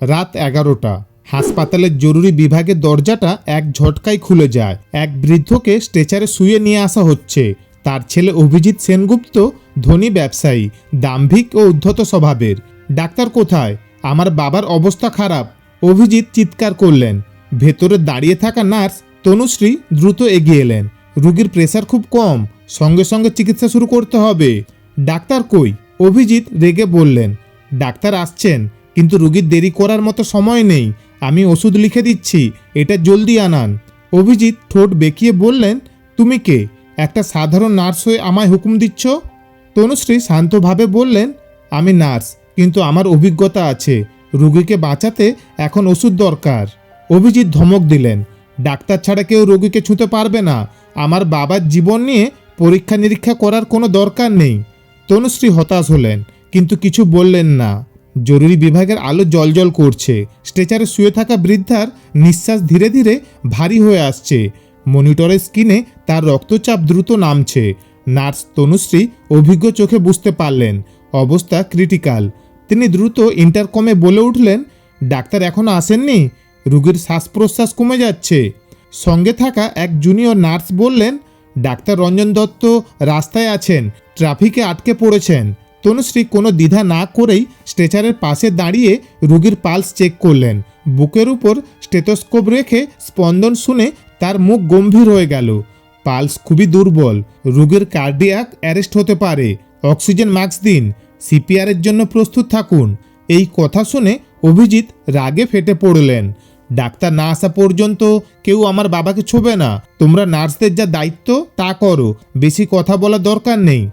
রাত ১১টা। হাসপাতালের জরুরি বিভাগের দরজাটা এক ঝটকায় খুলে যায়। এক বৃদ্ধকে স্ট্রেচারে শুয়ে নিয়ে আসা হচ্ছে। তার ছেলে অভিজিৎ সেনগুপ্ত ধনী ব্যবসায়ী, দাম্ভিক ও উদ্ধত স্বভাবের। ডাক্তার কোথায়? আমার বাবার অবস্থা খারাপ, অভিজিৎ চিৎকার করলেন। ভেতরে দাঁড়িয়ে থাকা নার্স তনুশ্রী দ্রুত এগিয়ে এলেন। রোগীর প্রেশার খুব কম, সঙ্গে সঙ্গে চিকিৎসা শুরু করতে হবে। ডাক্তার কই? অভিজিৎ রেগে বললেন। ডাক্তার আসছেন, কিন্তু রোগীর দেরি করার মতো সময় নেই। আমি ওষুধ লিখে দিচ্ছি, এটা জলদি আনান। অভিজিৎ ঠোঁট বেঁকিয়ে বললেন, তুমি কে? একটা সাধারণ নার্স হয়ে আমায় হুকুম দিচ্ছ? তনুশ্রী শান্তভাবে বললেন, আমি নার্স, কিন্তু আমার অভিজ্ঞতা আছে। রোগীকে বাঁচাতে এখন ওষুধ দরকার। অভিজিৎ ধমক দিলেন, ডাক্তার ছাড়া কেউ রোগীকে ছুঁতে পারবে না। আমার বাবার জীবন নিয়ে পরীক্ষা নিরীক্ষা করার কোনো দরকার নেই। তনুশ্রী হতাশ হলেন, কিন্তু কিছু বললেন না। জরুরি বিভাগের আলো জ্বলজ্বল করছে। স্ট্রেচারে শুয়ে থাকা বৃদ্ধার নিঃশ্বাস ধীরে ধীরে ভারী হয়ে আসছে। মনিটরের স্ক্রিনে তার রক্তচাপ দ্রুত নামছে। নার্স তনুশ্রী অভিজ্ঞ চোখে বুঝতে পারলেন অবস্থা ক্রিটিক্যাল। তিনি দ্রুত ইন্টারকমে বলে উঠলেন, ডাক্তার এখনও আসেননি, রোগীর শ্বাস প্রশ্বাস কমে যাচ্ছে। সঙ্গে থাকা এক জুনিয়র নার্স বললেন, ডাক্তার রঞ্জন দত্ত রাস্তায় আছেন, ট্রাফিকে আটকে পড়েছেন। তনুশ্রী কোনো দ্বিধা না করেই স্ট্রেচারের পাশে দাঁড়িয়ে রোগীর পালস চেক করলেন। বুকের উপর স্টেথোস্কোপ রেখে স্পন্দন শুনে তার মুখ গম্ভীর হয়ে গেল। পালস খুবই দুর্বল, রোগীর কার্ডিয়াক অ্যারেস্ট হতে পারে। অক্সিজেন মাস্ক দিন, সিপিআরের জন্য প্রস্তুত থাকুন। এই কথা শুনে অভিজিৎ রাগে ফেটে পড়লেন। ডাক্তার না আসা পর্যন্ত কেউ আমার বাবাকে ছোবে না। তোমরা নার্সদের যা দায়িত্ব তা করো, বেশি কথা বলার দরকার নেই।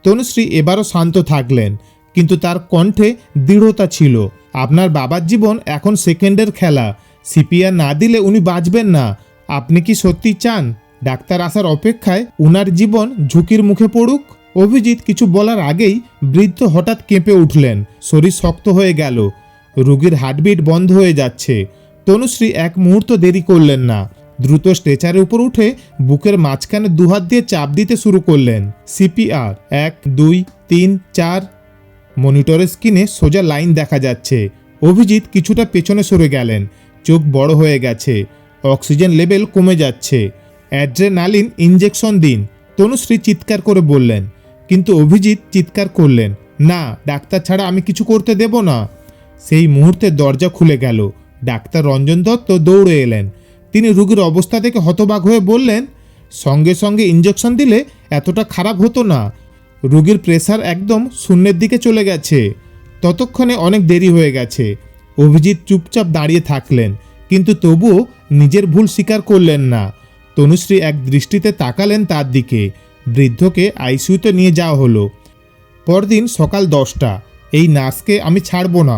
তনুশ্রী এবারও শান্ত থাকলেন, কিন্তু তার কণ্ঠে দৃঢ়তা ছিল। আপনার বাবার জীবন এখন সেকেন্ডের খেলা। সিপিআর না দিলে উনি বাঁচবেন না। আপনি কি সত্যি চান ডাক্তার আসার অপেক্ষায় উনার জীবন ঝুঁকির মুখে পড়ুক? অভিজিৎ কিছু বলার আগেই বৃদ্ধ হঠাৎ কেঁপে উঠলেন। শরীর শক্ত হয়ে গেল, রোগীর হার্টবিট বন্ধ হয়ে যাচ্ছে। তনুশ্রী এক মুহূর্ত দেরি করলেন না। দ্রুত স্ট্রেচারের উপর উঠে বুকের মাঝখানে দুহাত দিয়ে চাপ দিতে শুরু করলেন। সিপিআর 1 2 3 4। মনিটরের স্ক্রিনে সোজা লাইন দেখা যাচ্ছে। অভিজিৎ কিছুটা পেছনে সরে গেলেন, চোখ বড় হয়ে গেছে। অক্সিজেন লেভেল কমে যাচ্ছে। অ্যাড্রেনালিন ইঞ্জেকশন দিন, তনুশ্রী চিৎকার করে বললেন। কিন্তু অভিজিৎ চিৎকার করলেন, না, ডাক্তার ছাড়া আমি কিছু করতে দেব না। সেই মুহূর্তে দরজা খুলে গেল। ডাক্তার রঞ্জন দত্ত দৌড়ে এলেন। তিনি রোগীর অবস্থা দেখে হতবাক হয়ে বললেন, সঙ্গে সঙ্গে ইঞ্জেকশন দিলে এতটা খারাপ হতো না। রোগীর প্রেসার একদম শূন্যের দিকে চলে গেছে। ততক্ষণে অনেক দেরি হয়ে গেছে। অভিজিৎ চুপচাপ দাঁড়িয়ে থাকলেন, কিন্তু তবুও নিজের ভুল স্বীকার করলেন না। তনুশ্রী এক দৃষ্টিতে তাকালেন তার দিকে। বৃদ্ধকে আইসিইউতে নিয়ে যাওয়া হলো। পরদিন সকাল 10টা। এই নার্সকে আমি ছাড়ব না।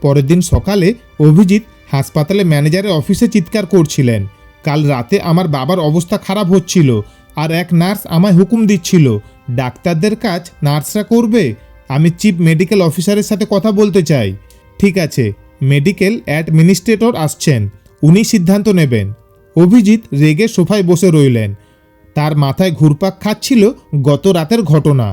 পরের দিন সকালে অভিজিৎ হাসপাতালে ম্যানেজারের অফিসে চিৎকার করছিলেন, কাল রাতে আমার বাবার অবস্থা খারাপ হচ্ছিল, আর এক নার্স আমায় হুকুম দিচ্ছিল ডাক্তারদের কাজ নার্সরা করবে। আমি চিফ মেডিকেল অফিসারের সাথে কথা বলতে চাই। ঠিক আছে, মেডিকেল অ্যাডমিনিস্ট্রেটর আসছেন, উনি সিদ্ধান্ত নেবেন। অভিজিৎ রেগে সোফায় বসে রইলেন। তার মাথায় ঘুরপাক খাচ্ছিল গত রাতের ঘটনা।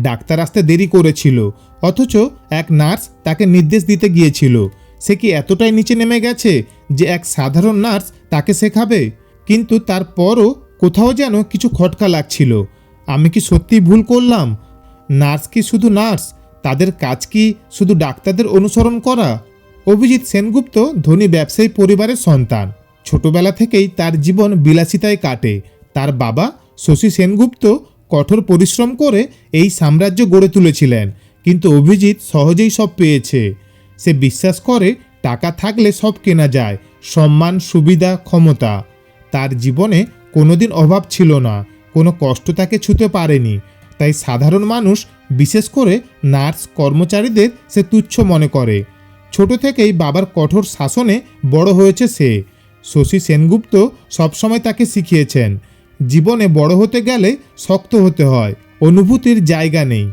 ডাক্তার আসতে দেরি করেছিল, অথচ এক নার্স তাকে নির্দেশ দিতে গিয়েছিল। সে কি এতটাই নিচে নেমে গেছে যে এক সাধারণ নার্স তাকে শেখাবে? কিন্তু তারপরও কোথাও যেন কিছু খটকা লাগছিল। আমি কি সত্যি ভুল করলাম? নার্স কি শুধু নার্স? তাদের কাজ কি শুধু ডাক্তারদের অনুসরণ করা? অভিজিৎ সেনগুপ্ত ধনী ব্যবসায়ী পরিবারের সন্তান। ছোটবেলা থেকেই তার জীবন বিলাসিতায় কাটে। তার বাবা শশী সেনগুপ্ত কঠোর পরিশ্রম করে এই সাম্রাজ্য গড়ে তুলেছিলেন, কিন্তু অভিজিৎ সহজেই সব পেয়েছে। সে বিশ্বাস করে টাকা থাকলে সব কেনা যায়, সম্মান, সুবিধা, ক্ষমতা। তার জীবনে কোনোদিন অভাব ছিল না, কোনো কষ্ট তাকে ছুঁতে পারেনি। তাই সাধারণ মানুষ, বিশেষ করে নার্স কর্মচারীদের সে তুচ্ছ মনে করে। ছোট থেকেই বাবার কঠোর শাসনে বড় হয়েছে সে। শশী সেনগুপ্ত সবসময় তাকে শিখিয়েছেন, জীবনে বড় হতে গেলে শক্ত হতে হয়, অনুভূতির জায়গা নেই।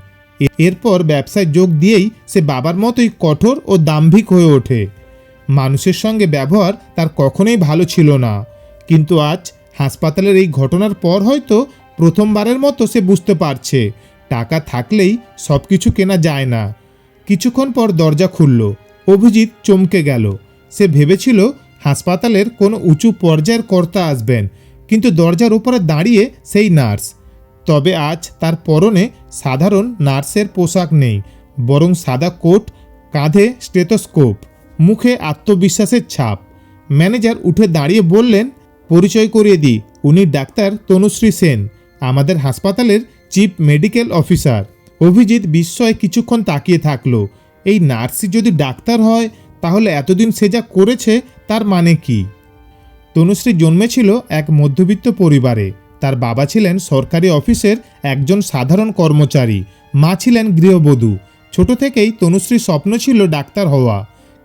এরপর ব্যবসায় যোগ দিয়েই সে বাবার মতোই কঠোর ও দাম্ভিক হয়ে ওঠে। মানুষের সঙ্গে ব্যবহার তার কখনোই ভালো ছিল না, কিন্তু আজ হাসপাতালের এই ঘটনার পর হয়তো প্রথমবারের মতো সে বুঝতে পারছে টাকা থাকলেই সব কিছু কেনা যায় না। কিছুক্ষণ পর দরজা খুলল। অভিজিৎ চমকে গেল। সে ভেবেছিল হাসপাতালের কোনো উঁচু পর্যায়ের কর্তা আসবেন, কিন্তু দরজার উপরে দাঁড়িয়ে সেই নার্স। তবে আজ তার পরনে সাধারণ নার্সের পোশাক নেই, বরং সাদা কোট, কাঁধে স্টেথোস্কোপ, মুখে আত্মবিশ্বাসের ছাপ। ম্যানেজার উঠে দাঁড়িয়ে বললেন, পরিচয় করিয়ে দিই, উনি ডাক্তার তনুশ্রী সেন, আমাদের হাসপাতালের চিফ মেডিকেল অফিসার। অভিজিৎ বিস্ময়ে কিছুক্ষণ তাকিয়ে থাকলো। এই নার্সই যদি ডাক্তার হয়, তাহলে এতদিন সে যা করেছে তার মানে কি? তনুশ্রী জন্মেছিল এক মধ্যবিত্ত পরিবারে। তার বাবা ছিলেন সরকারি অফিসের একজন সাধারণ কর্মচারী, মা ছিলেন গৃহবধূ। ছোট থেকেই তনুশ্রীর স্বপ্ন ছিল ডাক্তার হওয়া,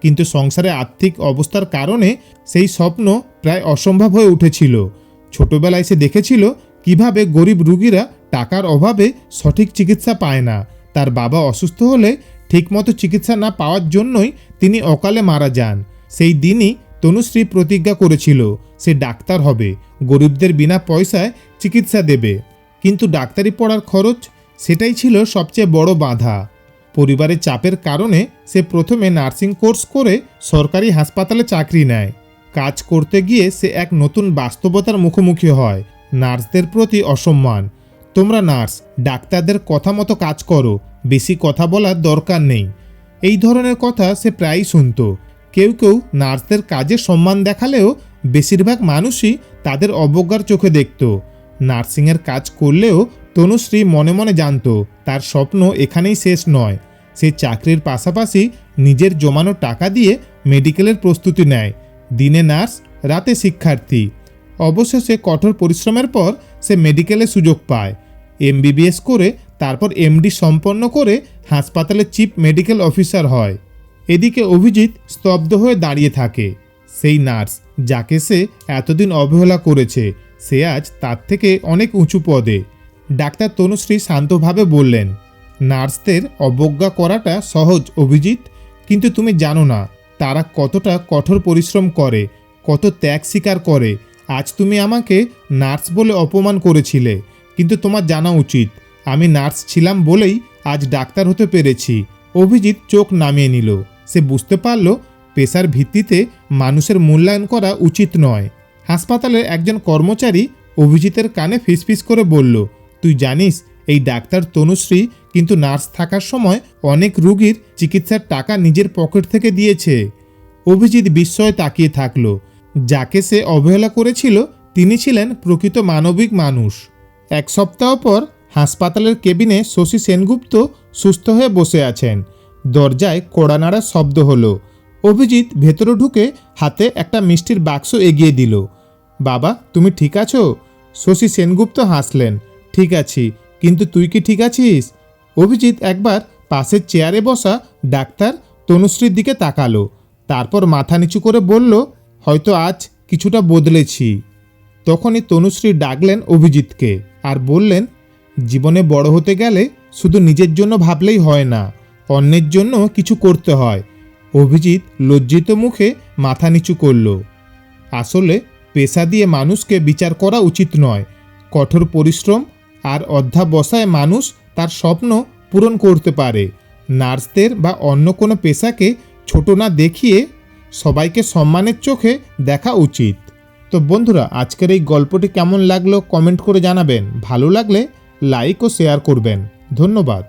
কিন্তু সংসারে আর্থিক অবস্থার কারণে সেই স্বপ্ন প্রায় অসম্ভব হয়ে উঠেছিল। ছোটবেলায় সে দেখেছিল কিভাবে গরিব রোগীরা টাকার অভাবে সঠিক চিকিৎসা পায় না। তার বাবা অসুস্থ হলে ঠিকমতো চিকিৎসা না পাওয়ার জন্যই তিনি অকালে মারা যান। সেই দিনই তনুশ্রী প্রতিজ্ঞা করেছিল সে ডাক্তার হবে, গরিবদের বিনা পয়সায় চিকিৎসা দেবে। কিন্তু ডাক্তারি পড়ার খরচ, সেটাই ছিল সবচেয়ে বড় বাধা। পরিবারের চাপের কারণে সে প্রথমে নার্সিং কোর্স করে সরকারি হাসপাতালে চাকরি নেয়। কাজ করতে গিয়ে সে এক নতুন বাস্তবতার মুখোমুখি হয়, নার্সদের প্রতি অসম্মান। তোমরা নার্স, ডাক্তারদের কথা মতো কাজ করো, বেশি কথা বলার দরকার নেই, এই ধরনের কথা সে প্রায়ই শুনত। কেউ কেউ নার্সদের কাজে সম্মান দেখালেও বেশিরভাগ মানুষই তাদের অবজ্ঞার চোখে দেখত। নার্সিংয়ের কাজ করলেও তনুশ্রী মনে মনে জানত তার স্বপ্ন এখানেই শেষ নয়। সে চাকরির পাশাপাশি নিজের জমানো টাকা দিয়ে মেডিকেলের প্রস্তুতি নেয়। দিনে নার্স, রাতে শিক্ষার্থী। অবশেষে কঠোর পরিশ্রমের পর সে মেডিকেলে সুযোগ পায়। MBBS করে তারপর MD সম্পন্ন করে হাসপাতালের চিফ মেডিকেল অফিসার হয়। এদিকে অভিজিৎ স্তব্ধ হয়ে দাঁড়িয়ে থাকে। সেই নার্স যাকে সে এতদিন অবহেলা করেছে, সে আজ তার থেকে অনেক উঁচু পদে। ডাক্তার তনুশ্রী শান্তভাবে বললেন, নার্সদের অবজ্ঞা করাটা সহজ অভিজিৎ, কিন্তু তুমি জানো না তারা কতটা কঠোর পরিশ্রম করে, কত ত্যাগ স্বীকার করে। আজ তুমি আমাকে নার্স বলে অপমান করেছিলে, কিন্তু তোমার জানা উচিত আমি নার্স ছিলাম বলেই আজ ডাক্তার হতে পেরেছি। অভিজিৎ চোখ নামিয়ে নিল। সে বুঝতে পারল পেশার ভিত্তিতে মানুষের মূল্যায়ন করা উচিত নয়। হাসপাতালের একজন কর্মচারী অভিজিতের কানে ফিসফিস করে বলল, তুই জানিস এই ডাক্তার তনুশ্রী কিন্তু নার্স থাকার সময় অনেক রোগীর চিকিৎসার টাকা নিজের পকেট থেকে দিয়েছে। অভিজিৎ বিস্ময়ে তাকিয়ে থাকল। যাকে সে অবহেলা করেছিল তিনি ছিলেন প্রকৃত মানবিক মানুষ। এক সপ্তাহ পর হাসপাতালের কেবিনে শশী সেনগুপ্ত সুস্থ হয়ে বসে আছেন। দরজায় কড়া নাড়ার শব্দ হলো। অভিজিৎ ভেতরে ঢুকে হাতে একটা মিষ্টির বাক্স এগিয়ে দিল। বাবা, তুমি ঠিক আছো? শশী সেনগুপ্ত হাসলেন। ঠিক আছি, কিন্তু তুই কি ঠিক আছিস? অভিজিৎ একবার পাশের চেয়ারে বসা ডাক্তার তনুশ্রীর দিকে তাকালো, তারপর মাথা নিচু করে বলল, হয়তো আজ কিছুটা বদলেছি। তখনই তনুশ্রী ডাকলেন অভিজিৎকে আর বললেন, জীবনে বড় হতে গেলে শুধু নিজের জন্য ভাবলেই হয় না, অন্যের জন্য কিছু করতে হয়। অভিজিৎ লজ্জিত মুখে মাথা নিচু করল। আসলে পেশা দিয়ে মানুষকে বিচার করা উচিত নয়। কঠোর পরিশ্রম আর অধ্যাবসায় মানুষ তার স্বপ্ন পূরণ করতে পারে। নার্সদের বা অন্য কোনো পেশাকে ছোট না দেখিয়ে সবাইকে সম্মানের চোখে দেখা উচিত। তো বন্ধুরা, আজকের এই গল্পটি কেমন লাগলো কমেন্ট করে জানাবেন। ভালো লাগলে লাইক ও শেয়ার করবেন। ধন্যবাদ।